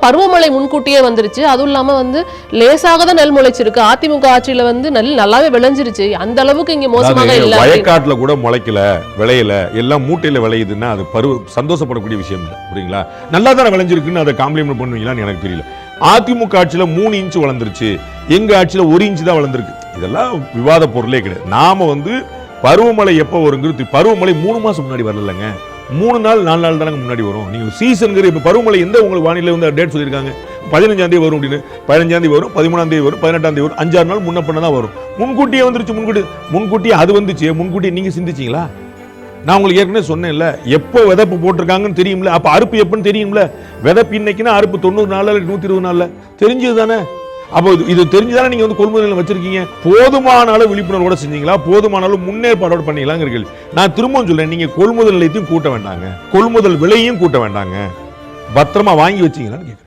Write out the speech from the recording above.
பருவமழை முன்கூட்டியே வந்துருச்சு. அதுவும் இல்லாம லேசாக தான் நெல் முளைச்சிருக்கு. அதிமுக ஆட்சியில நெல் நல்லாவே விளைஞ்சிருச்சு. அந்த அளவுக்கு இங்க மோசமாக இல்ல. வயக்காட்டுல கூட முளைக்கல, விளையல, எல்லாம் மூட்டையில விளையுதுன்னா அது சந்தோஷப்படக்கூடிய விஷயம் இல்லை. புரியுங்களா? நல்லா தானே விளைஞ்சிருக்குன்னு அதை காம்ப்ளிமெண்ட் பண்ணுவீங்களான்னு எனக்கு தெரியல. அதிமுக ஆட்சியில 3 இன்ச்சு வளர்ந்துருச்சு, எங்க ஆட்சியில 1 இன்ச்சு தான் வளர்ந்துருக்கு. இதெல்லாம் விவாத பொருளே கிடையாது. நாம பருவமழை எப்போ வருங்கிறது, பருவமழை 3 மாசம் முன்னாடி வரலங்க, 3 நாள் 4 நாள் தானே முன்னாடி வரும். நீங்க சீசன் இப்ப பருவமழை எந்த உங்களுக்கு வானிலை டேட் சொல்லியிருக்காங்க? 15ஆம் தேதி வரும் அப்படின்னு. 15ஆம் தேதி வரும், 13ஆம் தேதி வரும், 18ஆம் தேதி வரும், 5-6 நாள் முன்ன பண்ண தான் வரும். முன்கூட்டியே வந்துருச்சு. முன்கூட்டியே அது வந்துச்சு. முன்கூட்டியே நீங்க சிந்திச்சீங்களா? நான் உங்களுக்கு ஏற்கனவே சொன்னேன்ல, எப்போ விதப்பு போட்டிருக்காங்கன்னு தெரியும்ல, அப்ப அறுப்பு எப்பன்னு தெரியும்ல. விதப்பு இன்னைக்குன்னா அறுப்பு 90 நாள்ல 120 நாள்ல தெரிஞ்சது தானே. அப்போ இது தெரிஞ்சுதானே நீங்க கொள்முதல் நிலையம் வச்சிருக்கீங்க. போதுமான அளவு விழிப்புணர்வோட செஞ்சீங்களா? போதுமான அளவு முன்னேற்பாடோட பண்ணீங்களாங்க. நான் திரும்பவும் சொல்றேன், நீங்க கொள்முதல் நிலையத்தையும் கூட்ட வேண்டாங்க, கொள்முதல் விலையும் கூட்ட வேண்டாங்க, பத்திரமா வாங்கி வச்சீங்களான்னு கேட்குறேன்.